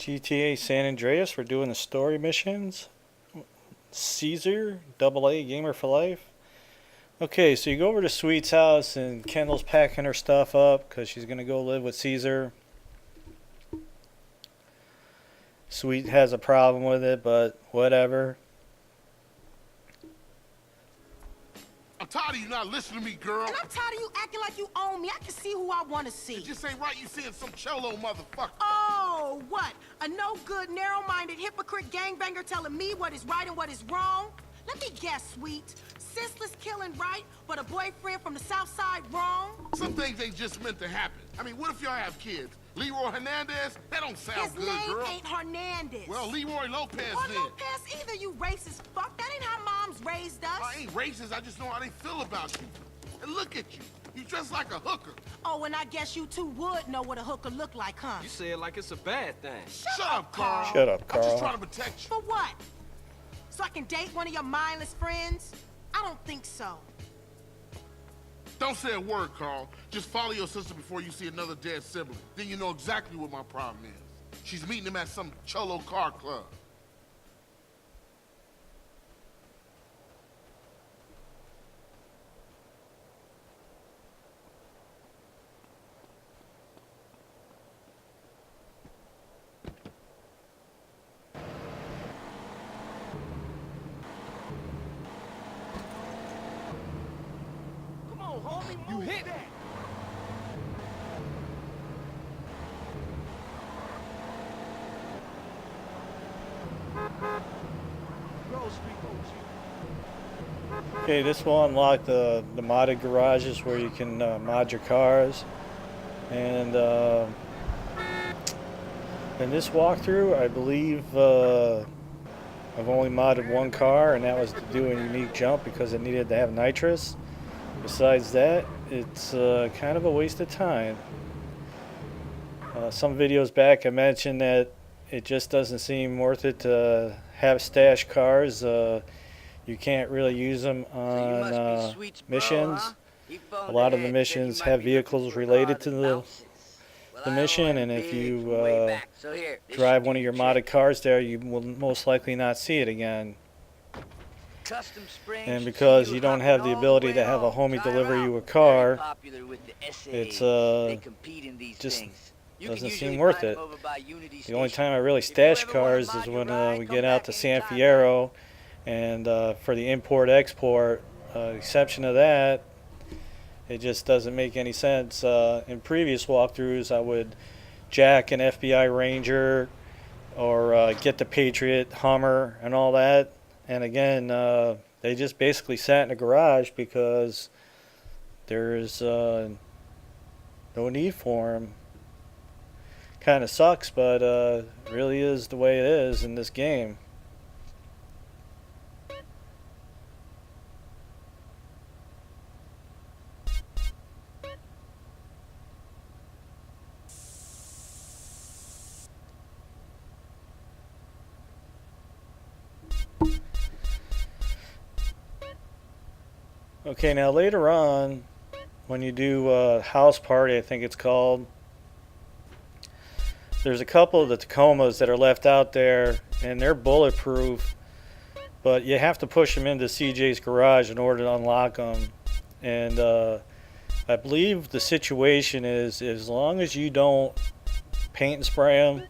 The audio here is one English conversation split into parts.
GTA San Andreas. We're doing the story missions. Cesar, AA Gamer for Life. Okay, so you go over to Sweet's house and Kendall's packing her stuff up because she's going to go live with Cesar. Sweet has a problem with it, but whatever. I'm tired of you not listening to me, girl. And I'm tired of you acting like you own me. I can see who I want to see. It just ain't right you seeing some cholo motherfucker. Oh, what? A no-good, narrow-minded, hypocrite gangbanger telling me what is right and what is wrong? Let me guess, Sweet. Senseless killing right, but a boyfriend from the South Side wrong? Some things ain't just meant to happen. I mean, what if y'all have kids? Leroy Hernandez? That don't sound His good, name girl. ain't Hernandez. Well, Leroy Lopez Or then. Lopez either, you racist fuck. That ain't how moms raised us. I ain't racist, I just know how they feel about you. And look at you. You dress like a hooker. Oh, and I guess you two would know what a hooker look like, huh? You say it like it's a bad thing. Shut up, Carl. Shut up, I'm just Carl. trying to protect you. For what? So I can date one of your mindless friends? I don't think so. Don't say a word, Carl. Just follow your sister before you see another dead sibling. Then you know exactly what my problem is. She's meeting him at some cholo car club. Come on, homie, you hit that. Okay, this will unlock the modded garages where you can mod your cars. And in this walkthrough, I believe I've only modded one car, and that was to do a unique jump because it needed to have nitrous. Besides that, it's kind of a waste of time. Some videos back I mentioned that it just doesn't seem worth it to have stash cars. You can't really use them on missions. A lot of the missions have vehicles related to the mission, and if you drive one of your modded cars there, you will most likely not see it again. And because you don't have the ability to have a homie deliver you a car, it's just doesn't seem worth it. The only time I really stash cars is when we get out to San Fierro, and for the import-export, exception of that, it just doesn't make any sense. In previous walkthroughs, I would jack an FBI Ranger or get the Patriot Hummer and all that. And again, they just basically sat in a garage because there's no need for them. Kind of sucks, but really is the way it is in this game. Okay, now later on, when you do a house party, I think it's called, there's a couple of the Tacomas that are left out there, and they're bulletproof, but you have to push them into CJ's garage in order to unlock them. And I believe the situation is, as long as you don't paint and spray them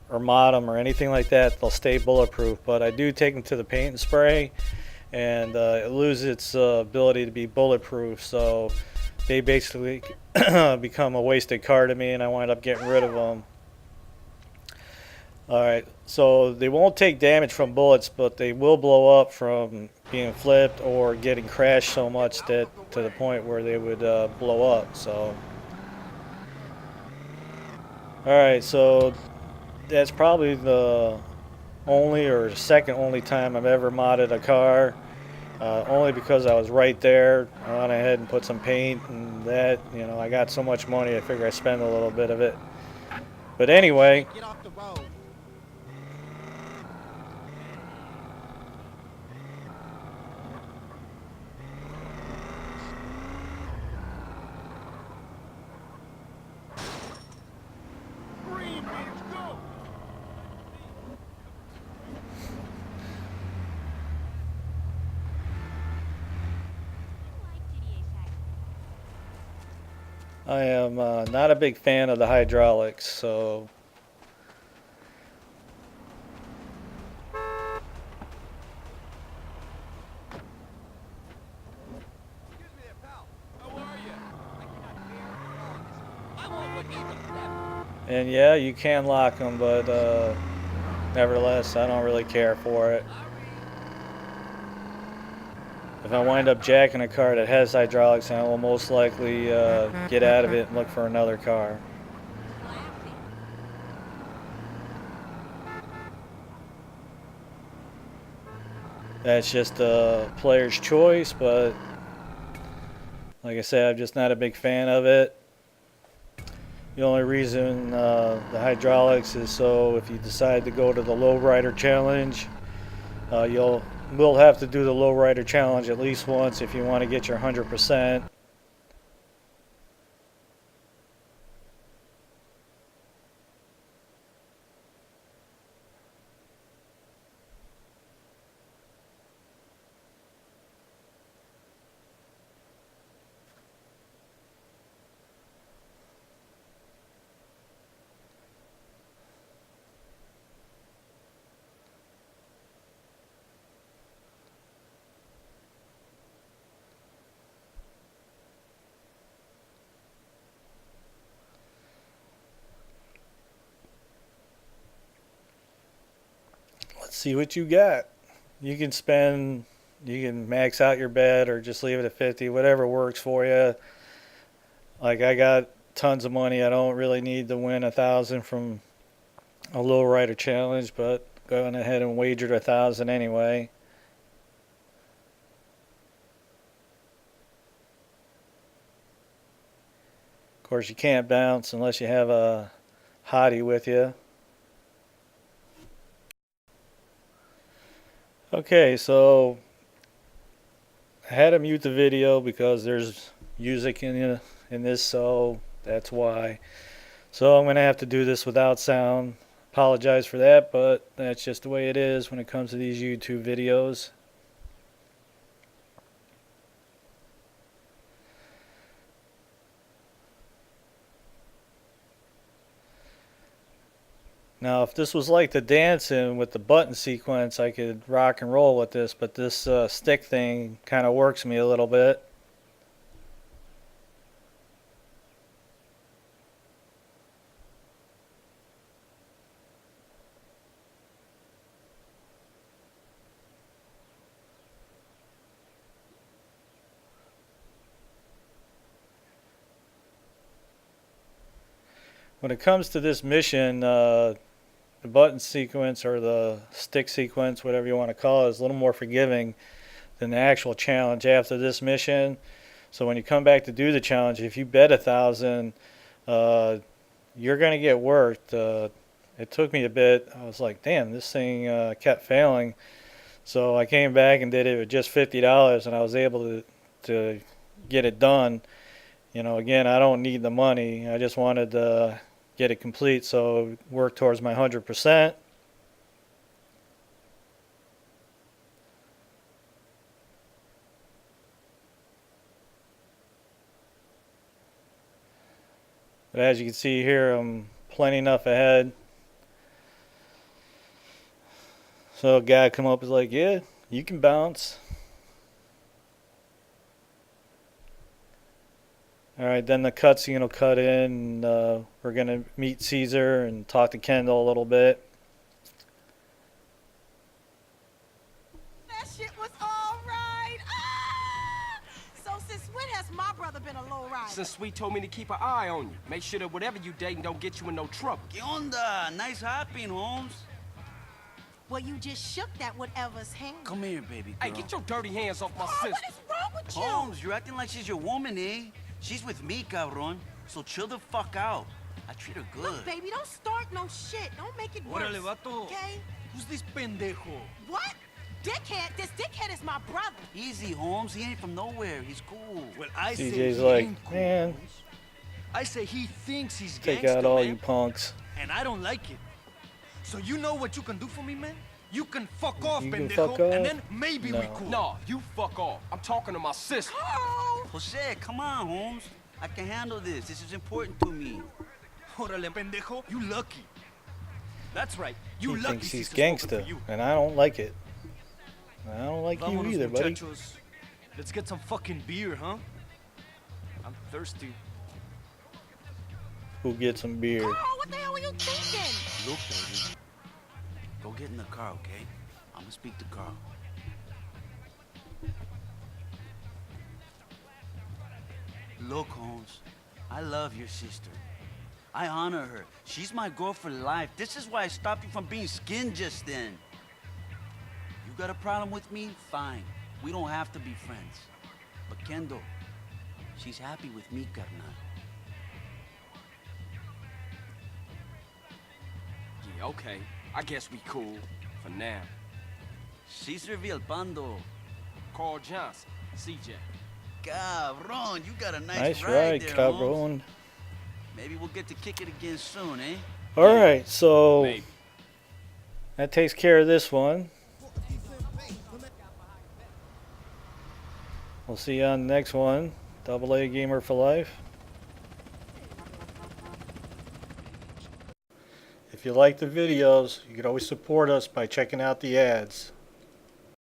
or mod them or anything like that, they'll stay bulletproof. But I do take them to the paint and spray, and it loses its ability to be bulletproof, so they basically become a wasted car to me, and I wind up getting rid of them. Alright, so they won't take damage from bullets, but they will blow up from being flipped or getting crashed so much that to the point where they would blow up. So, alright, so that's probably the only or second only time I've ever modded a car. Only because I was right there. I went ahead and put some paint and that, you know, I got so much money, I figure I spend a little bit of it. But anyway, Get off the road. I am not a big fan of the hydraulics, so Excuse me there, pal. How are you? I cannot bear all this. I won't look even left. and yeah, you can lock them, but nevertheless, I don't really care for it. If I wind up jacking a car that has hydraulics, I will most likely get out of it and look for another car. That's just a player's choice, but like I said, I'm just not a big fan of it. The only reason the hydraulics is so if you decide to go to the lowrider challenge, will have to do the lowrider challenge at least once if you want to get your 100%. Let's see what you got. You can max out your bet or just leave it at 50, whatever works for you. Like I got tons of money. I don't really need to win 1,000 from a lowrider challenge, but going ahead and wagered 1,000 anyway. Of course, you can't bounce unless you have a hottie with you. Okay, so I had to mute the video because there's music in this, so that's why. So I'm going to have to do this without sound. Apologize for that, but that's just the way it is when it comes to these YouTube videos. Now, if this was like the dancing with the button sequence, I could rock and roll with this, but this stick thing kind of works me a little bit. When it comes to this mission, the button sequence or the stick sequence, whatever you want to call it, is a little more forgiving than the actual challenge after this mission. So when you come back to do the challenge, if you bet 1,000, you're going to get worked. It took me a bit. I was like, damn, this thing kept failing. So I came back and did it with just $50, and I was able to get it done. You know, again, I don't need the money. I just wanted to get it complete, so work towards my 100%. But as you can see here, I'm plenty enough ahead. So a guy come up is like, yeah, you can bounce. Alright, then the cutscene will cut in. We're going to meet Cesar and talk to Kendall a little bit. That shit was all right. Ah! So since when has my brother been a low rider? Since Sweet told me to keep an eye on you. Make sure that whatever you dating don't get you in no trouble. ¿Qué onda? Nice hopping, Holmes. Well, you just shook that whatever's hand. Come here, baby girl. Hey, get your dirty hands off my Oh, sister. what is wrong with you? Holmes, you're acting like she's your woman, eh? She's with me, cabron. So chill the fuck out. I treat her good. Look, baby, don't start no shit. Don't make it worse. Órale, vato. Okay? Who's this pendejo? What? Dickhead? This dickhead is my brother. Easy, Holmes. He ain't from nowhere. He's cool. Well, I say CJ's he like, ain't cool, man, Holmes. I say he thinks he's take gangster, out all man, you punks. and I don't like it. So you know what you can do for me, man? You can fuck off, You can pendejo, fuck off? and then maybe we No. cool. No, you fuck off. I'm talking to my sister. Oh! Jose, come on, Holmes. I can handle this. This is important to me. Órale, pendejo. You lucky. That's right. You He lucky thinks he's Cesar's working gangsta, for you. and I don't like it. I don't like you Vámonos, either, buddy. muchachos. Let's get some fucking beer, huh? I'm thirsty. Go get some beer. Carl, what the hell were you thinking? Look, baby. Go get in the car, okay? I'm gonna speak to Carl. Look, Holmes, I love your sister. I honor her. She's my girl for life. This is why I stopped you from being skinned just then. You got a problem with me? Fine. We don't have to be friends. But Kendo, she's happy with me, carnal. Yeah, okay. I guess we cool. For now. Cesar Vailpando. Carl Johnson. CJ. Cabron, you got a Nice ride ride, there, Holmes. cabron. Maybe we'll get to kick it again soon, eh? Alright, so Maybe. that takes care of this one. We'll see you on the next one. AA Gamer for Life. If you like the videos, you can always support us by checking out the ads.